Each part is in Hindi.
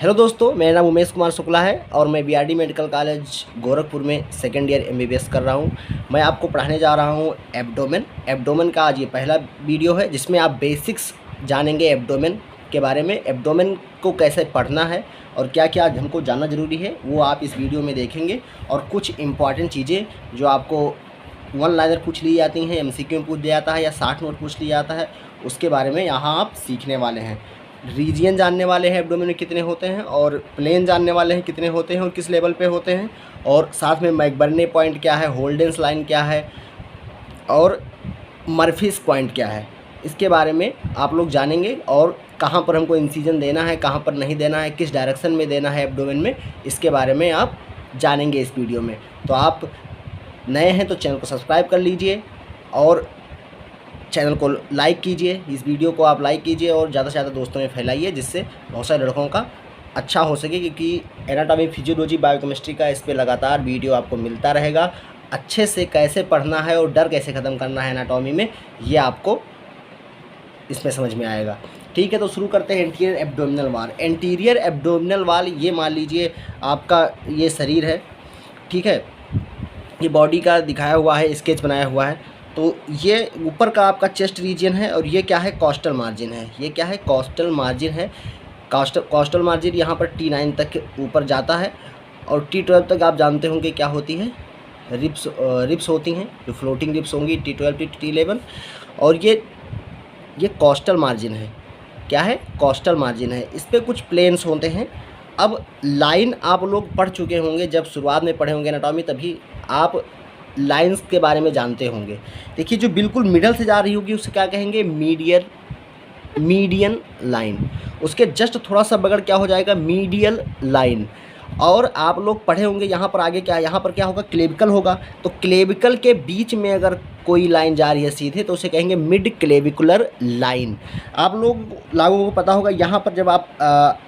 हेलो दोस्तों, मेरा नाम उमेश कुमार शुक्ला है और मैं बीआरडी मेडिकल कॉलेज गोरखपुर में सेकेंड ईयर एमबीबीएस कर रहा हूं। मैं आपको पढ़ाने जा रहा हूं एब्डोमेन का आज ये पहला वीडियो है जिसमें आप बेसिक्स जानेंगे एब्डोमेन के बारे में। एब्डोमेन को कैसे पढ़ना है और क्या क्या हमको जानना ज़रूरी है वो आप इस वीडियो में देखेंगे। और कुछ इंपॉर्टेंट चीज़ें जो आपको वन लाइनर पूछ ली जाती हैं, एमसीक्यू में पूछ लिया जाता है या 60 नोट पूछ लिया जाता है, उसके बारे में यहाँ आप सीखने वाले हैं। रीजियन जानने वाले हैं एब्डोमेन में कितने होते हैं, और प्लेन जानने वाले हैं कितने होते हैं और किस लेवल पे होते हैं, और साथ में मैकबर्ने पॉइंट क्या है, होल्डेंस लाइन क्या है और मर्फीज पॉइंट क्या है, इसके बारे में आप लोग जानेंगे। और कहाँ पर हमको इंसिजन देना है, कहाँ पर नहीं देना है, किस डायरेक्शन में देना है एब्डोमेन में, इसके बारे में आप जानेंगे इस वीडियो में। तो आप नए हैं तो चैनल को सब्सक्राइब कर लीजिए और चैनल को लाइक कीजिए, इस वीडियो को आप लाइक कीजिए और ज़्यादा से ज़्यादा दोस्तों में फैलाइए जिससे बहुत सारे लड़कों का अच्छा हो सके। क्योंकि एनाटॉमी, फिजियोलॉजी, बायोकेमिस्ट्री का इस पे लगातार वीडियो आपको मिलता रहेगा। अच्छे से कैसे पढ़ना है और डर कैसे ख़त्म करना है एनाटॉमी में, ये आपको इसमें समझ में आएगा। ठीक है, तो शुरू करते हैं। एंटीरियर एब्डोमिनल वाल। एंटीरियर एब्डोमिनल वाल, ये मान लीजिए आपका ये शरीर है, ठीक है, ये बॉडी का दिखाया हुआ है, स्केच बनाया हुआ है। तो ये ऊपर का आपका चेस्ट रीजन है और ये क्या है, कॉस्टल मार्जिन है। ये क्या है, कॉस्टल मार्जिन है। कॉस्टल मार्जिन यहाँ पर T9 तक ऊपर जाता है और T12 तक आप जानते होंगे क्या होती है, रिप्स होती हैं, जो फ्लोटिंग रिप्स होंगी T12 T11। और ये कॉस्टल मार्जिन है। क्या है, कॉस्टल मार्जिन है। इस पर कुछ प्लेन्स होते हैं। अब लाइन आप लोग पढ़ चुके होंगे, जब शुरुआत में पढ़े होंगे एनाटॉमी, तभी आप लाइंस के बारे में जानते होंगे। देखिए, जो बिल्कुल मिडल से जा रही होगी उसे क्या कहेंगे, मीडियन लाइन। उसके जस्ट थोड़ा सा बगल क्या हो जाएगा, मीडियल लाइन। और आप लोग पढ़े होंगे यहाँ पर आगे क्या है, यहाँ पर क्या होगा, क्लेविकल होगा। तो क्लेविकल के बीच में अगर कोई लाइन जा रही है सीधे तो उसे कहेंगे मिड क्लेविकुलर लाइन। आप लोगों को पता होगा, यहाँ पर जब आप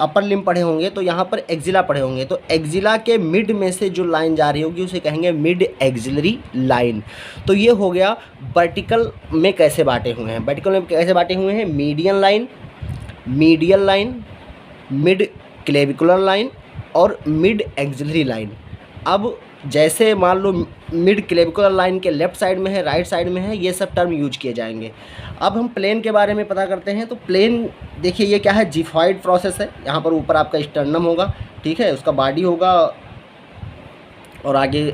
अपर लिम्ब पढ़े होंगे तो यहाँ पर एक्जिला पढ़े होंगे, तो एक्जिला के मिड में से जो लाइन जा रही होगी उसे कहेंगे मिड एक्जिलरी लाइन। तो ये हो गया वर्टिकल में कैसे बांटे हुए हैं। वर्टिकल में कैसे बांटे हुए हैं, median line, medial line, mid clavicular line और मिड एक्जिलरी लाइन। अब जैसे मान लो मिड क्लेविकुलर लाइन के लेफ़्ट साइड में है, राइट साइड में है, ये सब टर्म यूज किए जाएंगे। अब हम प्लेन के बारे में पता करते हैं। तो प्लेन देखिए, ये क्या है, जिफॉइड प्रोसेस है। यहाँ पर ऊपर आपका स्टर्नम होगा, ठीक है, उसका बॉडी होगा और आगे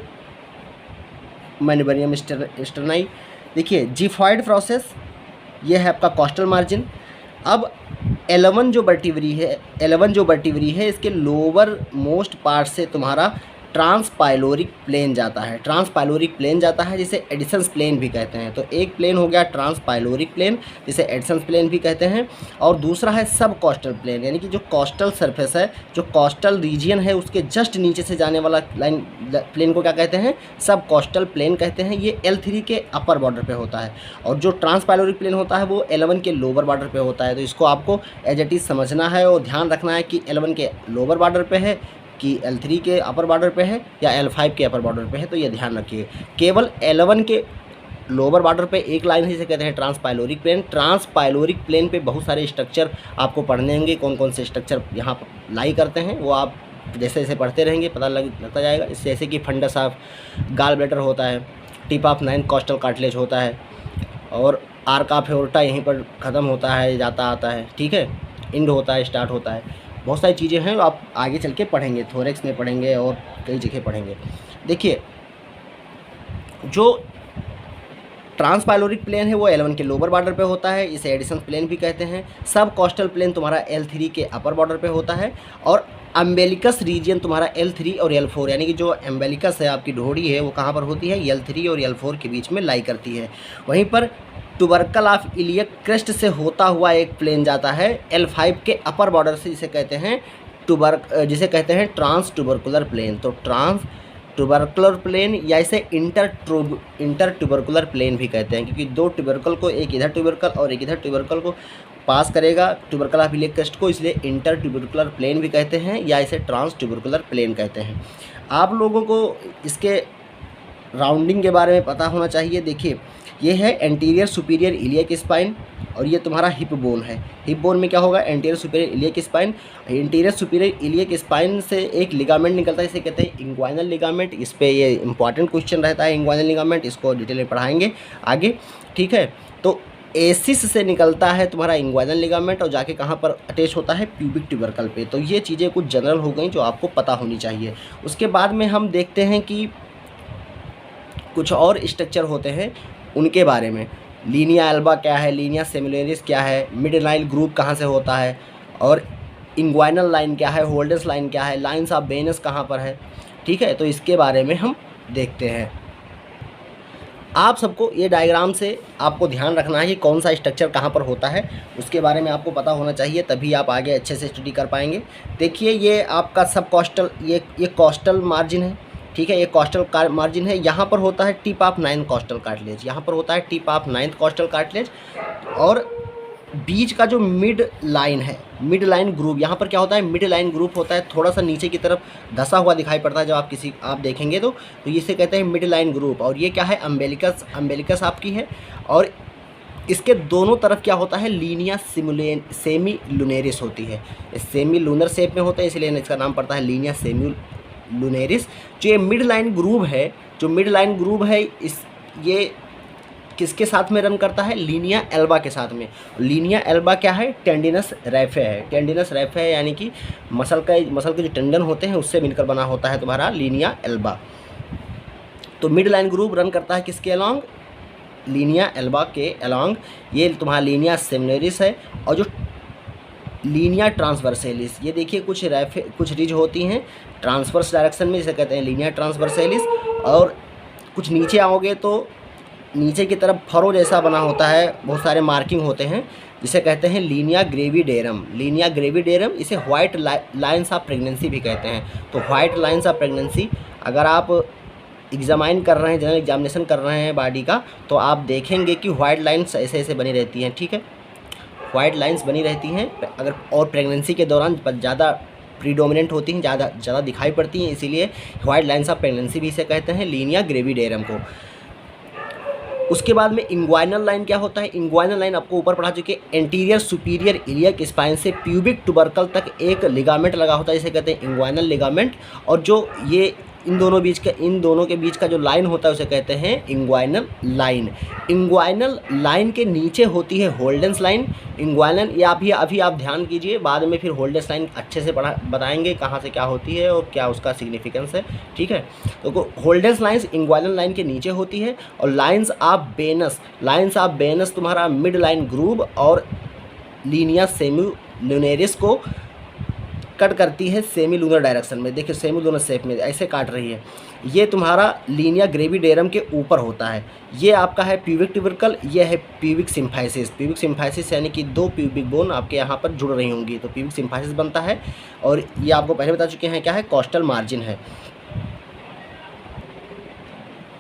मैनिबरियम स्टर्नाई। देखिए, जिफॉइड प्रोसेस, ये है आपका कॉस्टल मार्जिन। अब 11 जो वर्टिब्री है, इसके लोअर मोस्ट पार्ट से तुम्हारा ट्रांसपाइलोरिक प्लेन जाता है। ट्रांसपाइलोरिक प्लेन जाता है जिसे एडिशंस प्लेन भी कहते हैं। तो एक प्लेन हो गया ट्रांसपाइलोरिक प्लेन जिसे एडिशंस प्लेन भी कहते हैं, और दूसरा है सब कोस्टल प्लेन, यानी कि जो कोस्टल सरफेस है, जो कोस्टल रीजन है, उसके जस्ट नीचे से जाने वाला लाइन प्लेन को क्या कहते हैं, सब कोस्टल प्लेन कहते हैं। ये L3 के अपर बॉर्डर पे होता है और जो ट्रांसपाइलोरिक प्लेन होता है वो L1 के लोअर बॉर्डर पे होता है। तो इसको आपको एज इट इज़ समझना है और ध्यान रखना है कि L1 के लोअर बॉर्डर पे है कि L3 के अपर बॉर्डर पे है या L5 के अपर बॉर्डर पे है। तो ये ध्यान रखिए, केवल L1 के लोअर बॉर्डर पे एक लाइन है जिसे कहते हैं ट्रांसपाइलोरिक प्लेन। ट्रांसपाइलोरिक प्लेन पे बहुत सारे स्ट्रक्चर आपको पढ़ने होंगे, कौन कौन से स्ट्रक्चर यहाँ पर लाई करते हैं वो आप जैसे जैसे पढ़ते रहेंगे पता लगता जाएगा। जैसे कि फंडस ऑफ गाल ब्लैडर होता है, टिप ऑफ 9 कॉस्टल कार्टिलेज होता है और आर्क ऑफ एओर्टा यहीं पर ख़त्म होता है, जाता आता है, ठीक है, इंड होता है, स्टार्ट होता है। बहुत सारी चीज़ें हैं आप आगे चल के पढ़ेंगे, थोरेक्स में पढ़ेंगे और कई जगह पढ़ेंगे। देखिए, जो ट्रांसपाइलोरिक प्लेन है वो L1 के लोअर बॉर्डर पे होता है, इसे एडिशन प्लेन भी कहते हैं। सब कोस्टल प्लेन तुम्हारा L3 के अपर बॉर्डर पे होता है और अम्बेलिकस रीजन तुम्हारा L3 और L4, यानी कि जो अम्बेलिकस है, आपकी ढोड़ी है, वो कहाँ पर होती है, L3 और L4 के बीच में लाई करती है। वहीं पर ट्यूबरकल ऑफ इलियक क्रेस्ट से होता हुआ एक प्लेन जाता है L5 के अपर बॉर्डर से, जिसे कहते हैं ट्रांस ट्यूबरकुलर प्लेन। तो ट्रांस ट्यूबरकुलर प्लेन या इसे इंटर ट्यूबरकुलर प्लेन भी कहते हैं, क्योंकि दो ट्यूबरकल को, एक इधर ट्यूबरकल और एक इधर ट्यूबरकल को पास करेगा ट्यूबरकल ऑफ इलियक क्रेस्ट को, इसलिए इंटर ट्यूबरकुलर प्लेन भी कहते हैं या इसे ट्रांस ट्यूबरकुलर प्लेन कहते हैं। आप लोगों को इसके राउंडिंग के बारे में पता होना चाहिए। देखिए, ये है एंटीरियर सुपीरियर इलियक स्पाइन, और ये तुम्हारा हिप बोन है। हिप बोन में क्या होगा, anterior superior iliac spine. Interior superior iliac spine से एक लिगामेंट निकलता है, इसे कहते हैं इंग्वाइनल लिगामेंट। इस पे ये इंपॉर्टेंट क्वेश्चन रहता है इंग्वाइनल लिगामेंट, इसको डिटेल में पढ़ाएंगे आगे, ठीक है। तो एसिस से निकलता है तुम्हारा इंग्वाइनल लिगामेंट और जाके कहाँ पर अटैच होता है, प्यूबिक ट्यूबरकल पे। तो ये चीज़ें कुछ जनरल हो गई जो आपको पता होनी चाहिए। उसके बाद में हम देखते हैं कि कुछ और स्ट्रक्चर होते हैं उनके बारे में। लीनिया एल्बा क्या है, लीनिया सेमिलरिस क्या है, मिड लाइन ग्रुप कहाँ से होता है, और इंग्वाइनल लाइन क्या है, होल्डर्स लाइन क्या है, लाइन्स ऑफ वेनस कहाँ पर है, ठीक है। तो इसके बारे में हम देखते हैं। आप सबको ये डायग्राम से आपको ध्यान रखना है कि कौन सा स्ट्रक्चर कहाँ पर होता है, उसके बारे में आपको पता होना चाहिए, तभी आप आगे अच्छे से स्टडी कर पाएंगे। देखिए ये आपका सब कॉस्टल, ये कॉस्टल मार्जिन है, ठीक है। ये कॉस्टल मार्जिन है, यहाँ पर होता है tip of 9th costal cartilage, यहाँ पर होता है tip of 9th costal cartilage. और बीच का जो मिड लाइन है, मिड लाइन ग्रुप, यहाँ पर क्या होता है, मिड लाइन ग्रुप होता है, थोड़ा सा नीचे की तरफ धसा हुआ दिखाई पड़ता है जब आप देखेंगे तो इसे कहते हैं मिड लाइन ग्रुप। और ये क्या है, अम्बेलिकस, अम्बेलिकस आपकी है। और इसके दोनों तरफ क्या होता है, लीनिया सेमी लूनेरिस होती है। सेमी लूनर शेप में होता है, इसलिए इसका नाम पड़ता है लीनिया सेमी लूनेरिस। जो ये मिड लाइन ग्रुप है, जो मिड लाइन ग्रुप है, ये किसके साथ में रन करता है, लीनिया एल्बा के साथ में। लीनिया एल्बा क्या है, टेंडिनस रैफे है। टेंडिनस रैफे है यानी कि मसल के जो टेंडन होते हैं उससे मिलकर बना होता है तुम्हारा लीनिया एल्बा। तो मिड लाइन ग्रुप रन करता है किसके अलॉन्ग, लीनिया एल्बा के अलॉन्ग। ये तुम्हारा लीनिया सेमिलरिस है। और जो लीनिया ट्रांसवर्सेलिस, ये देखिए कुछ रिज होती हैं ट्रांसवर्स डायरेक्शन में, जिसे कहते हैं लीनिया ट्रांसवर्सेलिस। और कुछ नीचे आओगे तो नीचे की तरफ फरो जैसा बना होता है, बहुत सारे मार्किंग होते हैं, जिसे कहते हैं लीनिया ग्रेविडेरम। लीनिया ग्रेविडेरम, इसे व्हाइट लाइन्स ऑफ प्रेगनेंसी भी कहते हैं। तो व्हाइट लाइन्स ऑफ प्रेगनेंसी, अगर आप एग्जामाइन कर रहे हैं, जनरल एग्जामिनेशन कर रहे हैं बॉडी का, तो आप देखेंगे कि व्हाइट लाइन्स ऐसे ऐसे बनी रहती हैं, ठीक है। व्हाइट लाइन्स बनी रहती हैं अगर, और प्रेगनेंसी के दौरान ज़्यादा प्रीडोमिनेंट होती हैं, ज़्यादा दिखाई पड़ती हैं, इसीलिए व्हाइट लाइन्स ऑफ प्रेगनेंसी भी इसे कहते हैं, लीनिया ग्रेविडेरम को। उसके बाद में इंग्वाइनल लाइन क्या होता है, इंग्वाइनल लाइन आपको ऊपर पढ़ा चुके, एंटीरियर सुपीरियर इलियक स्पाइन से प्यूबिक ट्यूबरकल तक एक लिगामेंट लगा होता है, जिसे कहते हैं इंग्वाइनल लिगामेंट। और जो ये इन दोनों के बीच का जो लाइन होता है उसे कहते हैं इंग्वाइनल लाइन। इंग्वाइनल लाइन के नीचे होती है होल्डेंस लाइन। इंग्वाइनल, ये अभी आप ध्यान कीजिए, बाद में फिर होल्डेंस लाइन अच्छे से बताएंगे कहाँ से क्या होती है और क्या उसका सिग्निफिकेंस है, ठीक है। तो होल्डेंस लाइन्स इंग्वाइनल लाइन के नीचे होती है। और लाइन्स ऑफ वेनस तुम्हारा मिड लाइन ग्रुप और लीनिया सेमी लूनेरिस को कट करती है सेमी लूनर डायरेक्शन में। देखिए सेमी लूनर शेप में ऐसे काट रही है। ये तुम्हारा लीनिया ग्रेविडेरम के ऊपर होता है। ये आपका है प्यूबिक ट्यूबरकल, ये है प्यूबिक सिम्फाइसिस। प्यूबिक सिम्फाइसिस यानी कि दो प्यूबिक बोन आपके यहाँ पर जुड़ रही होंगी, तो प्यूबिक सिम्फाइसिस बनता है। और ये आपको पहले बता चुके हैं क्या है, कॉस्टल मार्जिन है।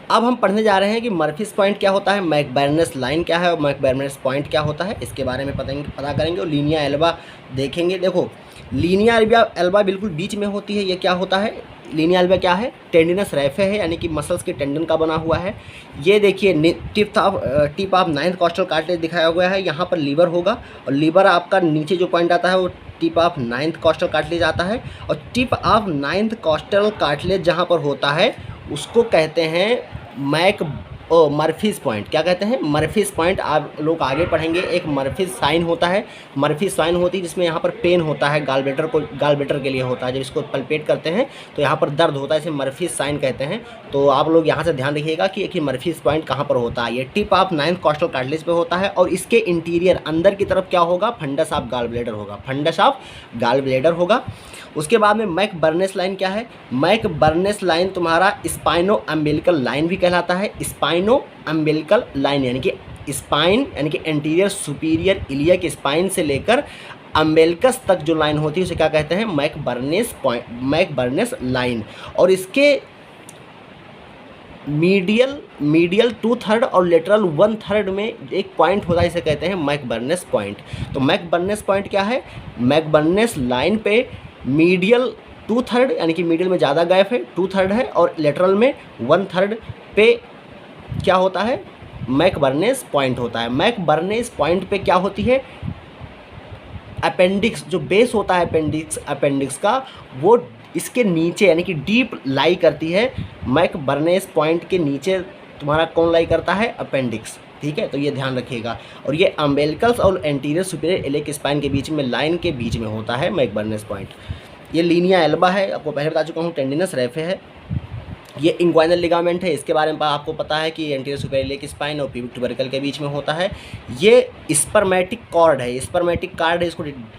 अब हम पढ़ने जा रहे हैं कि मर्फीज पॉइंट क्या होता है, मैकबर्नस लाइन क्या है और मैकबर्नस पॉइंट क्या होता है, इसके बारे में पता करेंगे। और लीनिया एल्बा देखेंगे। देखो लीनिया एल्बा बिल्कुल बीच में होती है। ये क्या होता है, लीनिया एल्बा क्या है, टेंडिनस रैफे है, यानी कि मसल्स के टेंडन का बना हुआ है। ये देखिए tip of 9th costal cartilage दिखाया हुआ है। यहाँ पर लीवर होगा और लीवर आपका नीचे जो पॉइंट आता है वो tip of 9th costal cartilage आता है। और tip of 9th costal cartilage जहाँ पर होता है उसको कहते हैं मर्फीज पॉइंट। क्या कहते हैं, मर्फीज पॉइंट। आप लोग आगे पढ़ेंगे। एक मर्फीज साइन होता है, मर्फीज साइन होती है जिसमें यहाँ पर पेन होता है, गाल ब्लेडर के लिए होता है। जब इसको पल्पेट करते हैं तो यहाँ पर दर्द होता है, इसे मर्फीज साइन कहते हैं। तो आप लोग यहाँ से ध्यान रखिएगा कि एक ही मर्फीज पॉइंट कहाँ पर होता है। ये tip of 9th costal cartilage पे होता है। और इसके इंटीरियर अंदर की तरफ क्या होगा, फंडस ऑफ गाल ब्लेडर होगा, फंडस ऑफ गाल ब्लेडर होगा। उसके बाद में मैकबर्नस लाइन क्या है, मैकबर्नस लाइन तुम्हारा स्पाइनो अम्बिलिकल लाइन भी कहलाता है। स्पाइनो अम्बिलिकल लाइन यानी कि स्पाइन यानी कि एंटीरियर सुपीरियर इलियक स्पाइन से लेकर अम्बिलिकस तक जो लाइन होती है उसे क्या कहते हैं, मैकबर्नस लाइन। और इसके मीडियल 2/3 और लेटरल 1/3 में एक पॉइंट होता है, इसे कहते हैं मैकबर्नस पॉइंट। तो मैकबर्नस पॉइंट क्या है, मैकबर्नस लाइन पे मीडियल 2/3 यानी कि मीडियल में ज़्यादा गैप है, 2/3 है, और लेटरल में 1/3 पे क्या होता है, मैकबर्नेस पॉइंट होता है। मैकबर्नेस पॉइंट पे क्या होती है, अपेंडिक्स जो बेस होता है अपेंडिक्स का, वो इसके नीचे यानी कि डीप लाई करती है। मैकबर्नेस पॉइंट के नीचे तुम्हारा कौन लाई करता है, अपेंडिक्स। ठीक है, तो ये ध्यान रखिएगा। और ये अम्बिलिकस और एंटीरियर सुपीरियर इलियक स्पाइन के बीच में, लाइन के बीच में होता है मैकबर्नेस पॉइंट। ये लीनिया एल्बा है, आपको पहले बता चुका हूँ, टेंडिनस रेफे है। ये इंग्वाइनल लिगामेंट है, इसके बारे में आपको पता है कि एंटीरियर सुपीरियर इलियक स्पाइन और प्यूबिक ट्यूबरकल के बीच में होता है। ये स्पर्मेटिक कॉर्ड है, स्पर्मेटिक कार्ड है,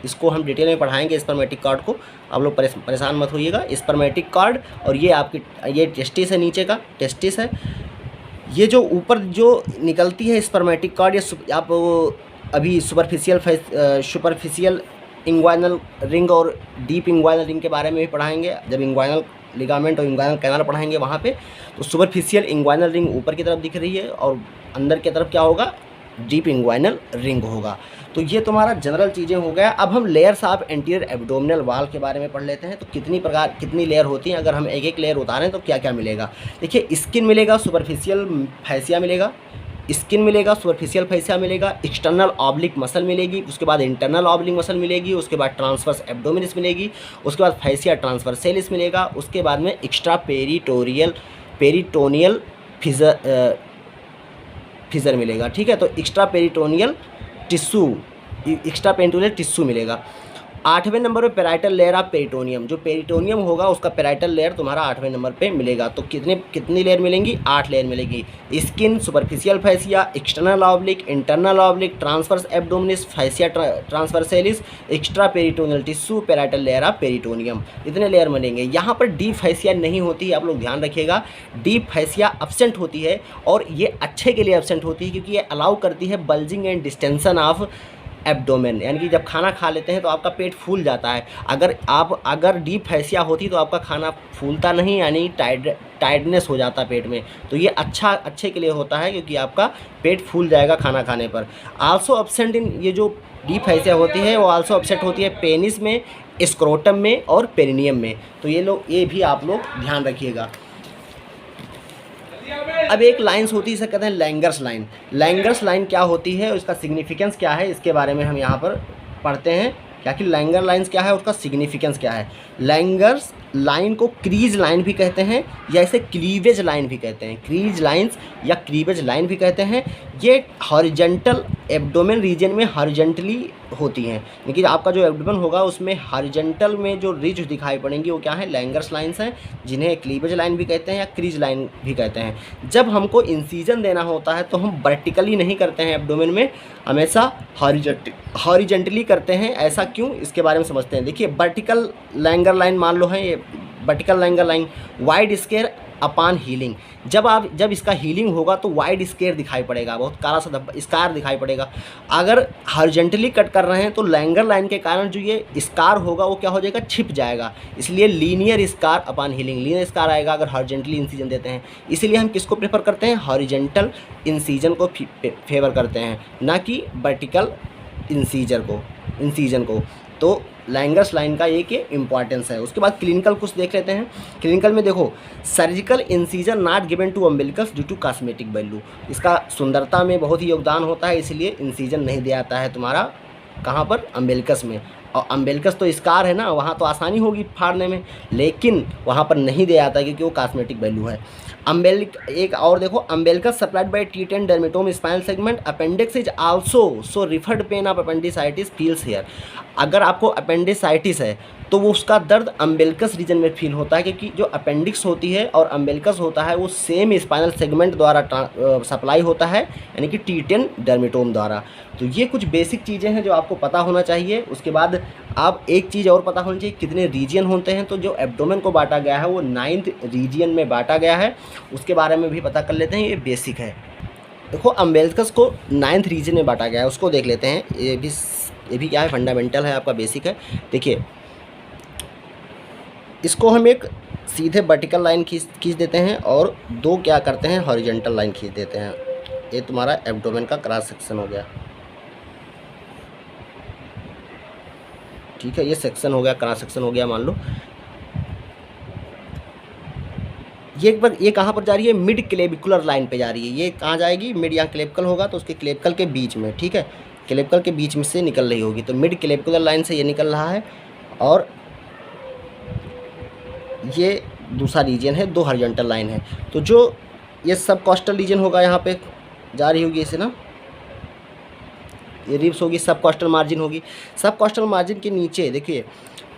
इसको हम डिटेल में पढ़ाएंगे। स्पर्मेटिक कॉर्ड को आप लोग परेशान मत होइएगा। स्पर्मेटिक कॉर्ड, और ये आपकी ये टेस्टिस है, नीचे का टेस्टिस है। ये जो ऊपर जो निकलती है स्पर्मेटिक कॉर्ड, ये आप अभी सुपरफिशियल इंग्वाइनल रिंग और डीप इंग्वाइनल रिंग के बारे में भी पढ़ाएंगे। जब इंग्वाइनल लिगामेंट और इंग्वाइनल कैनाल पढ़ाएंगे वहाँ पे, तो सुपरफिशियल इंग्वाइनल रिंग ऊपर की तरफ दिख रही है और अंदर की तरफ क्या होगा, डीप इंग्वाइनल रिंग होगा। तो ये तुम्हारा जनरल चीज़ें हो गया। अब हम layers of anterior abdominal wall के बारे में पढ़ लेते हैं। तो कितनी लेयर होती हैं, अगर हम एक एक लेयर उतारें तो क्या क्या मिलेगा। देखिए, स्किन मिलेगा, सुपरफिशियल फैसिया मिलेगा, स्किन मिलेगा, सुपरफिशियल फैसिया मिलेगा, एक्सटर्नल ऑब्लिक मसल मिलेगी, उसके बाद इंटरनल ऑब्लिक मसल मिलेगी, उसके बाद ट्रांसवर्स एब्डोमिनस मिलेगी, उसके बाद फैसिया ट्रांसवर्सेलिस मिलेगा, उसके बाद में एक्स्ट्रा पेरिटोनियल फिजर मिलेगा। ठीक है, तो एक्स्ट्रा पेरिटोनियल टिश्यू मिलेगा। 8वें नंबर पे पेराइटल लेयर ऑफ पेरिटोनियम, जो पेरिटोनियम होगा उसका पेराइटल लेयर तुम्हारा 8वें नंबर पे मिलेगा। तो कितनी लेयर मिलेंगी, 8 लेयर मिलेगी। Skin, superficial fascia, external oblique, internal oblique, transverse abdominis, fascia transversalis, extra peritoneal tissue, parietal layer of peritoneum, इतने लेयर मिलेंगे। यहाँ पर डीप फैसिया नहीं होती है, आप लोग ध्यान रखिएगा। डीप फैसिया एब्सेंट होती है, और ये अच्छे के लिए एब्सेंट होती है क्योंकि ये अलाउ करती है bulging and distension of abdomen, यानी कि जब खाना खा लेते हैं तो आपका पेट फूल जाता है। अगर डीप फैसिया होती तो आपका खाना फूलता नहीं, यानी टाइटनेस हो जाता पेट में। तो ये अच्छे के लिए होता है क्योंकि आपका पेट फूल जाएगा खाना खाने पर। आल्सो एब्सेंट इन, ये जो डीप फैसिया होती है वो आल्सो एब्सेंट होती है पेनिस में, स्क्रोटम में और पेरिनियम में। तो ये भी आप लोग ध्यान रखिएगा। अब एक लाइन्स होती है, इसे कहते हैं लैंगर्स लाइन। लैंगर्स लाइन क्या होती है, उसका सिग्निफिकेंस क्या है, इसके बारे में हम यहाँ पर पढ़ते हैं। क्या कि लैंगर लाइन्स क्या है, उसका सिग्निफिकेंस क्या है। लैंगर्स लाइन को क्रीज लाइन भी कहते हैं, या इसे क्लीवेज लाइन भी कहते हैं। क्रीज लाइन्स या क्लीवेज लाइन भी कहते हैं। ये हॉरिजेंटल एब्डोमेन रीजन में हॉरिजेंटली होती हैं, लेकिन आपका जो एब्डोमेन होगा उसमें हॉरिजेंटल में जो रिज दिखाई पड़ेंगी वो क्या है, लैंगर्स लाइन्स हैं, जिन्हें क्लीवेज लाइन भी कहते हैं या क्रीज लाइन भी कहते हैं। जब हमको इंसीजन देना होता है तो हम वर्टिकली नहीं करते हैं एब्डोमेन में, हमेशा हॉरिजेंटली करते हैं। ऐसा क्यों, इसके बारे में समझते हैं। देखिए, वर्टिकल लैंगर लाइन मान लो है, ये vertical Langer line wide square upon healing. जब इसका हीलिंग होगा तो वाइड स्केयर दिखाई पड़ेगा, बहुत काला सा स्कार दिखाई पड़ेगा। अगर हॉरिजेंटली कट कर रहे हैं तो लैंगर लाइन के कारण जो ये स्कार होगा वो क्या हो जाएगा, छिप जाएगा। इसलिए linear scar upon healing, linear scar आएगा अगर हॉरिजेंटली इंसीजन देते हैं। इसीलिए हम किसको प्रेफर करते हैं, हॉरिजेंटल इंसीजन को फेवर करते हैं, ना कि वर्टिकल इंसीजन को। तो लैंगर्स लाइन का एक ये इंपॉर्टेंस है। उसके बाद क्लिनिकल कुछ देख लेते हैं। क्लिनिकल में देखो, surgical incision not given to umbilicus due to cosmetic value. इसका सुंदरता में बहुत ही योगदान होता है, इसलिए इंसीजन नहीं दिया जाता है तुम्हारा कहाँ पर, अम्बिलिकस में। और अम्बिलिकस तो स्कार है ना, वहाँ तो आसानी होगी फाड़ने में, लेकिन वहाँ पर नहीं दिया जाता क्योंकि वो कॉस्मेटिक वैल्यू है। एक और देखो, umbilicus supplied by T10 dermatome spinal segment, appendix is also so referred pain of appendicitis feels here. अगर आपको अपेंडिसाइटिस है तो वो उसका दर्द अम्बिलिकस रीजन में फील होता है, क्योंकि जो अपेंडिक्स होती है और अम्बिलिकस होता है वो सेम स्पाइनल सेगमेंट द्वारा सप्लाई होता है, यानी कि T10 डर्मेटोम द्वारा। तो ये कुछ बेसिक चीज़ें हैं जो आपको पता होना चाहिए। उसके बाद आप एक चीज़ और पता होनी चाहिए, कितने रीजन होते हैं। तो जो एब्डोमेन को बांटा गया है वो 9th रीजन में बांटा गया है, उसके बारे में भी पता कर लेते हैं, ये बेसिक है। देखो, अम्बिलिकस को 9th रीजन में बांटा गया है, उसको देख लेते हैं। ये भी क्या है, फंडामेंटल है, आपका बेसिक है। देखिए, इसको हम एक सीधे वर्टिकल लाइन खींच देते हैं और दो क्या करते हैं, हॉरिजेंटल लाइन खींच देते हैं। ये तुम्हारा एब्डोमेन का क्रॉस सेक्शन हो गया, ठीक है। ये सेक्शन हो गया, क्रॉस सेक्शन हो गया मान लो। ये एक बार ये कहाँ पर जा रही है, मिड क्लेविकुलर लाइन पे जा रही है। ये कहाँ जाएगी, मिड यहाँ क्लेविकल होगा तो उसके क्लेविकल के बीच में, ठीक है, क्लेविकल के बीच में से निकल रही होगी, तो मिड क्लेविकुलर लाइन से ये निकल रहा है। और ये दूसरा रीजन है, 2 हॉरिजॉन्टल लाइन है। तो जो ये सब कॉस्टल रीजन होगा यहाँ पे जा रही होगी इसे ना, ये रिब्स होगी, सब कॉस्टल मार्जिन होगी। सब कॉस्टल मार्जिन के नीचे देखिए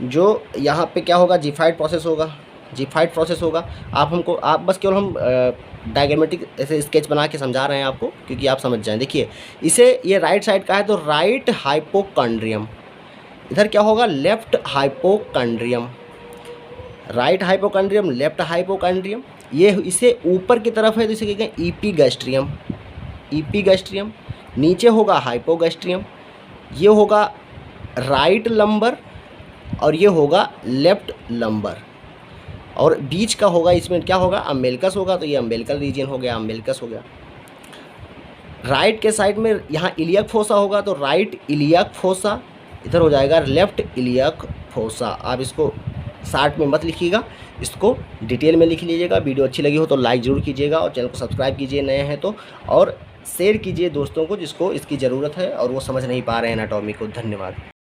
जो यहाँ पे क्या होगा, जिफाइड प्रोसेस होगा, जिफाइड प्रोसेस होगा। आप बस केवल हम डायग्रामेटिक ऐसे स्केच बना के समझा रहे हैं आपको, क्योंकि आप समझ जाएं। देखिए इसे, ये राइट साइड का है तो राइट हाइपोकॉन्ड्रियम, इधर क्या होगा, left hypochondrium, right hypochondrium, left hypochondrium. ये इसे ऊपर की तरफ है तो इसे कहते हैं ईपीगैस्ट्रियम, ईपीगैस्ट्रियम। नीचे होगा हाइपोगैस्ट्रियम, ये होगा राइट लंबर और ये होगा लेफ्ट लंबर, और बीच का होगा इसमें क्या होगा, अम्बिलिकस होगा, तो ये अम्बिलिकल रीजन हो गया, अम्बिलिकस हो गया। राइट के साइड में यहाँ इलियक फोसा होगा तो राइट इलियक फोसा, इधर हो जाएगा लेफ्ट इलियक फोसा। आप इसको शार्ट में मत लिखिएगा, इसको डिटेल में लिख लीजिएगा। वीडियो अच्छी लगी हो तो लाइक ज़रूर कीजिएगा और चैनल को सब्सक्राइब कीजिए नए हैं तो, और शेयर कीजिए दोस्तों को जिसको इसकी ज़रूरत है और वो समझ नहीं पा रहे हैं एनाटॉमी को। धन्यवाद।